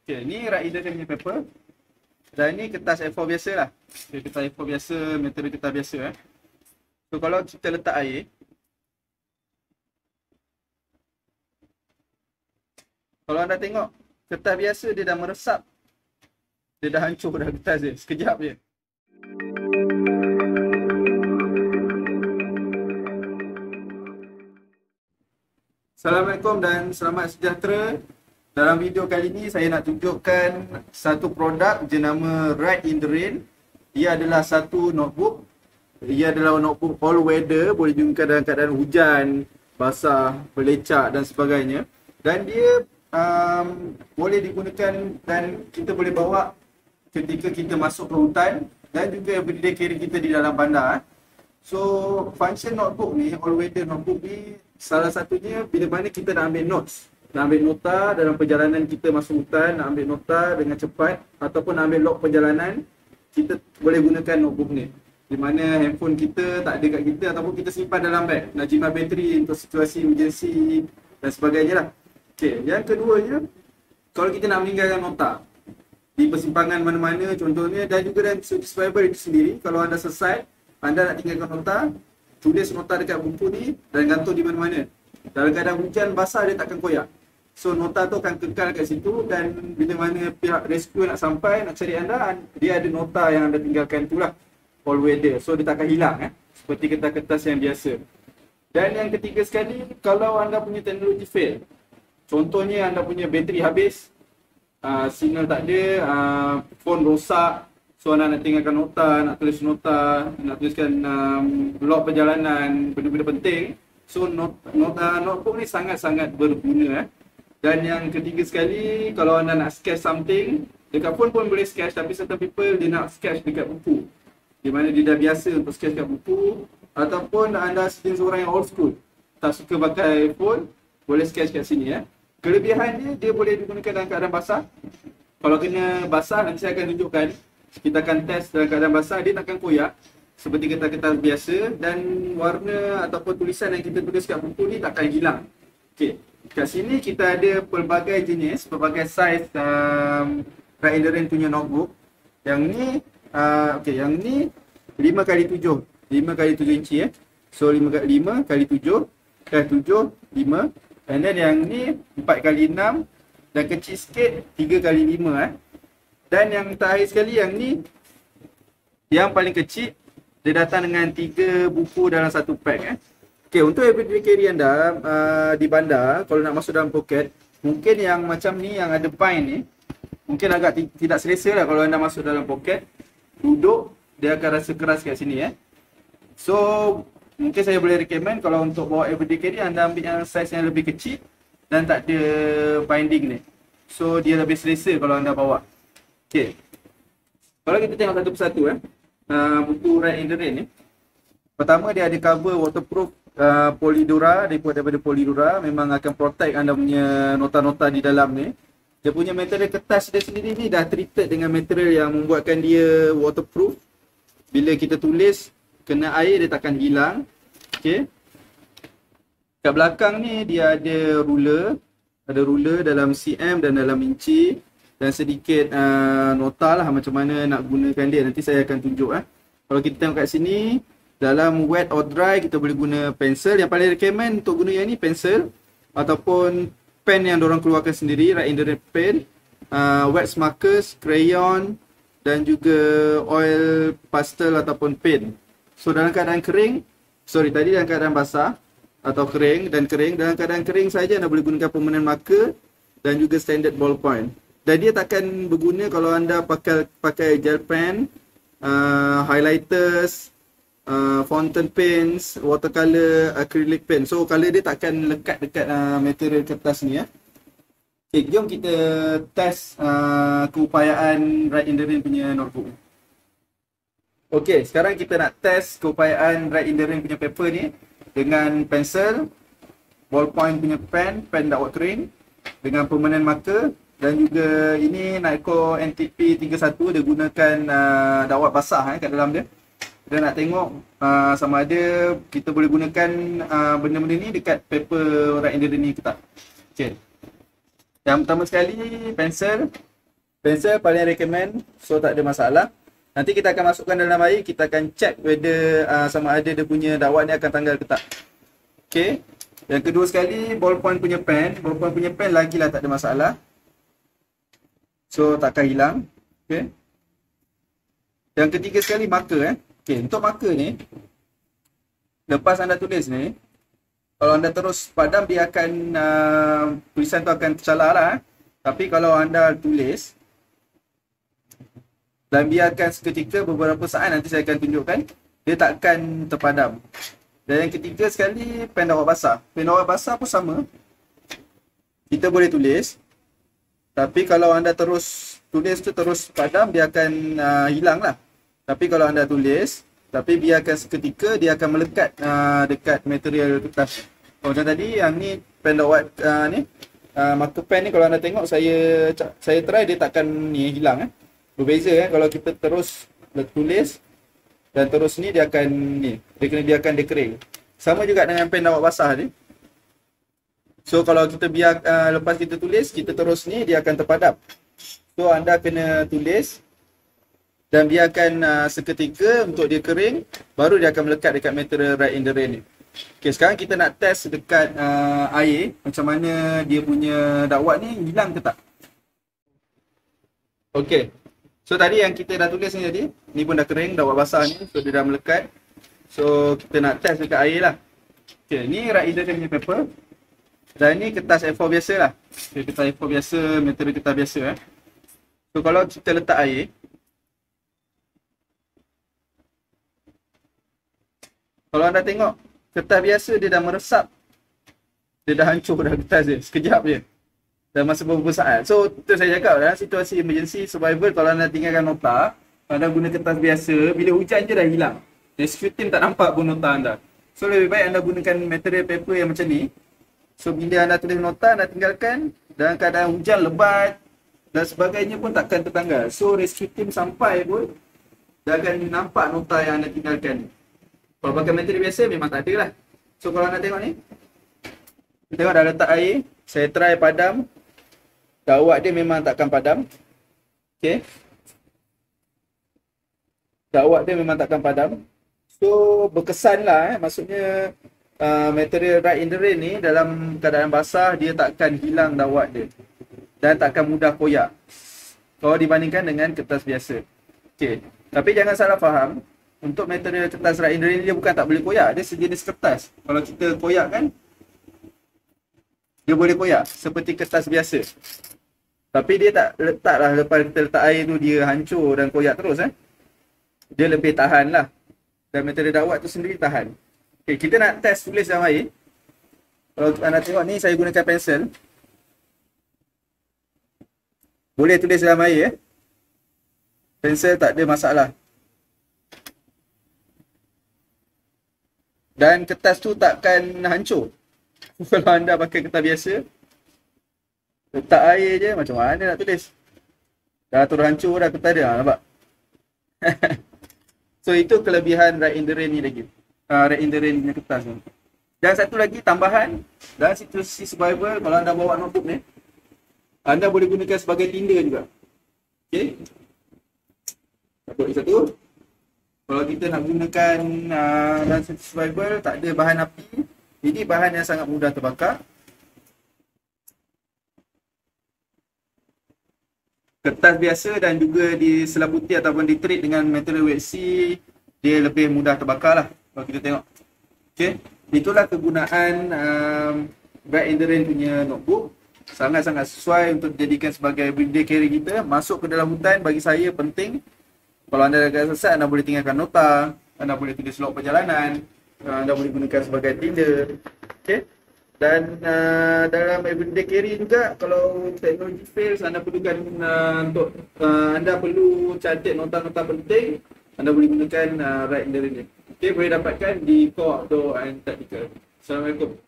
Okay, ni Rider dia punya paper. Dan ni kertas A4 biasa lah. Okay, kertas A4 biasa, material kertas biasa So kalau kita letak air, kalau anda tengok kertas biasa dia dah meresap. Dia dah hancur dah kertas dia, sekejap je. Assalamualaikum dan selamat sejahtera. Dalam video kali ini saya nak tunjukkan satu produk jenama Ride in the Rain. Ia adalah satu notebook. Ia adalah notebook all weather, boleh digunakan dalam keadaan hujan, basah, berlecak dan sebagainya. Dan dia boleh digunakan dan kita boleh bawa ketika kita masuk ke hutan dan juga everyday carry kita di dalam bandar. So function notebook ni, all weather notebook ni, salah satunya bila mana kita nak ambil notes, nak ambil nota dalam perjalanan kita masuk hutan, nak ambil nota dengan cepat ataupun nak ambil log perjalanan, kita boleh gunakan notebook ni. Di mana handphone kita tak ada kat kita ataupun kita simpan dalam beg, nak jimat bateri untuk situasi emergency dan sebagainya lah. Okay, yang keduanya, kalau kita nak meninggalkan nota di persimpangan mana-mana contohnya, dan juga dalam subscriber itu sendiri, kalau anda selesai, anda nak tinggalkan nota, tulis nota dekat buku ni dan gantung di mana-mana. Dalam keadaan hujan basah dia takkan koyak. So nota tu akan kekal kat situ dan bila mana pihak rescue nak sampai, nak cari anda, dia ada nota yang anda tinggalkan tu lah. All weather. So dia takkan hilang seperti kertas-kertas yang biasa. Dan yang ketiga sekali, kalau anda punya teknologi fail, contohnya anda punya bateri habis, signal tak ada, phone rosak, so anda nak tinggalkan nota, nak tulis nota, nak tuliskan log perjalanan, benda-benda penting. So notebook ni sangat-sangat berguna. Dan yang ketiga sekali, kalau anda nak sketch something, dekat phone pun boleh sketch, tapi certain people dia nak sketch dekat buku, di mana dia dah biasa untuk sketch dekat buku. Ataupun anda seorang yang old school, tak suka pakai phone, boleh sketch kat sini Kelebihan dia boleh digunakan dalam keadaan basah. Kalau kena basah, nanti saya akan tunjukkan. Kita akan test dalam keadaan basah, dia takkan koyak seperti kertas-kertas biasa. Dan warna ataupun tulisan yang kita tulis kat buku ni takkan hilang. Okey, kat sini kita ada pelbagai jenis, pelbagai saiz Ride in the Rain punya notebook. Yang ni, yang ni 5x7, 5x7 inci So 5x7, 7, 5. And then yang ni 4x6 dan kecil sikit 3x5 Dan yang terakhir sekali, yang ni yang paling kecil, dia datang dengan 3 buku dalam satu pack Okay, untuk everyday carry anda di bandar, kalau nak masuk dalam poket, mungkin yang macam ni, yang ada pine ni, mungkin agak tidak selesa lah kalau anda masuk dalam poket. Duduk, dia akan rasa keras kat sini So mungkin saya boleh recommend kalau untuk bawa everyday carry, anda ambil yang saiz yang lebih kecil dan tak ada binding ni. So dia lebih selesa kalau anda bawa. Okay, kalau kita tengok satu persatu buku Ride in the Rain ni, pertama dia ada cover waterproof Polydura, daripada Polydura. Memang akan protect anda punya nota-nota di dalam ni. Dia punya material kertas dia sendiri ni dah treated dengan material yang membuatkan dia waterproof. Bila kita tulis, kena air dia takkan hilang. Okay, kat belakang ni dia ada ruler. Ada ruler dalam cm dan dalam inci. Dan sedikit nota lah macam mana nak gunakan dia. Nanti saya akan tunjuk Kalau kita tengok kat sini, dalam wet or dry kita boleh guna pensel. Yang paling recommend untuk guna yang ni pensel, ataupun pen yang diorang keluarkan sendiri, Ride in the Rain pen, wax markers, crayon dan juga oil pastel ataupun pen. So dalam keadaan kering, tadi dalam keadaan basah atau kering, dalam keadaan kering saja anda boleh gunakan permanent marker dan juga standard ballpoint. Dan dia takkan berguna kalau anda pakai gel pen, highlighters, fountain pens, watercolor, acrylic pen. So color dia takkan lekat dekat material kertas ni Okay, jom kita test keupayaan Ride in the Rain punya notebook. Okay, sekarang kita nak test keupayaan Ride in the Rain punya paper ni dengan pensel, ballpoint punya pen dakwat kering, dengan permanent marker, dan juga ini Nico NTP31, dia gunakan dakwat basah kat dalam dia. Dan nak tengok sama ada kita boleh gunakan benda-benda ni dekat paper Ride in the Rain ni ke tak. Okay, yang pertama sekali pensel, Pensel paling recommend, so tak ada masalah. Nanti kita akan masukkan dalam air, kita akan check whether sama ada dia punya dakwat ni akan tanggal ke tak. Okay. Yang kedua sekali, ballpoint punya pen. Ballpoint punya pen lagilah tak ada masalah. So takkan hilang. Okay. Yang ketiga sekali, marker. Okay, untuk marker ni, lepas anda tulis ni, kalau anda terus padam, dia akan tulisan tu akan tercalar lah. Tapi kalau anda tulis dan biarkan seketika beberapa saat, nanti saya akan tunjukkan, dia takkan terpadam. Dan yang ketiga sekali, pen dakwat basah. Pen dakwat basah pun sama. Kita boleh tulis, tapi kalau anda terus tulis tu terus padam, dia akan hilang lah. Tapi kalau anda tulis, tapi biarkan seketika, dia akan melekat dekat material kertas. Macam tadi, yang ni pen dakwat ni, marker pen ni kalau anda tengok, saya try, dia takkan ni hilang. Berbeza kalau kita terus tulis dan terus ni, dia akan ni, dia akan kering. Sama juga dengan pen dakwat basah ni. So kalau kita biar lepas kita tulis, kita terus ni, dia akan terpadam. So anda kena tulis dan biarkan seketika untuk dia kering, baru dia akan melekat dekat material Write in the Rain ni. Okay, sekarang kita nak test dekat air, macam mana dia punya dakwat ni hilang ke tak. Okay. So tadi yang kita dah tulis ni tadi, ni pun dah kering, dakwat basah ni, so dia dah melekat. So kita nak test dekat air lah. Okay, ni Write in the Rain punya paper. Dan ni kertas A4 biasa lah. Okay, kertas A4 biasa, material kertas biasa. So kalau kita letak air, kalau anda tengok, kertas biasa dia dah meresap. Dia dah hancur dah kertas dia, sekejap je. Dalam masa beberapa saat. So, itu saya cakap dalam situasi emergency survival, kalau anda tinggalkan nota, anda guna kertas biasa, bila hujan je dah hilang. Rescue team tak nampak pun nota anda. So, lebih baik anda gunakan material paper yang macam ni. So, bila anda tulis nota, anda tinggalkan dalam keadaan hujan lebat dan sebagainya pun takkan tertanggal. So, rescue team sampai pun, dia akan nampak nota yang anda tinggalkan. Kalau pakai material biasa, memang tak ada lah. So, kalau anda tengok ni, tengok dah letak air, saya try padam. Dakwat dia memang takkan padam. Okay. Dakwat dia memang takkan padam. So berkesan lah maksudnya material Write in the Rain ni dalam keadaan basah, dia takkan hilang dakwat dia. Dan takkan mudah koyak kalau dibandingkan dengan kertas biasa. Okay. Tapi jangan salah faham, untuk material kertas Write in the Rain dia bukan tak boleh koyak. Dia sejenis kertas. Kalau kita koyak kan, dia boleh koyak seperti kertas biasa. Tapi dia tak letaklah lepas kita letak air tu dia hancur dan koyak terus. Dia lebih tahan lah. Dan material dakwat tu sendiri tahan. Okay, kita nak test tulis dalam air. Kalau anda tengok ni, saya gunakan pensel. Boleh tulis dalam air. Pensel tak ada masalah. Dan kertas tu takkan hancur. Kalau anda pakai kertas biasa, letak air je, macam mana nak tulis? Dah terus hancur dah kertas dia, nampak? So itu kelebihan Write in the Rain ni lagi. Write in the Rain punya kertas ni. Dan satu lagi tambahan, dalam situasi survival, kalau anda bawa notebook ni, anda boleh gunakan sebagai tinda juga. Okay. Satu. Kalau kita nak gunakan dalam situasi survival, tak ada bahan api, ini bahan yang sangat mudah terbakar. Kertas biasa dan juga diselabuti ataupun ditreat dengan material wet sea, dia lebih mudah terbakar lah kalau kita tengok. Okay. Itulah kegunaan Write in the Rain punya notebook. Sangat-sangat sesuai untuk dijadikan sebagai everyday carry kita. Masuk ke dalam hutan bagi saya penting. Kalau anda dah selesai, anda boleh tinggalkan nota, anda boleh tulis log perjalanan, anda boleh gunakan sebagai tinda. Okay. Dan dalam everyday carry juga, kalau teknologi fails, anda perlukan untuk anda perlu catat nota-nota penting, anda boleh gunakan Write in the Rain. Okay, boleh dapatkan di Co Outdoor and Tactical. Assalamualaikum.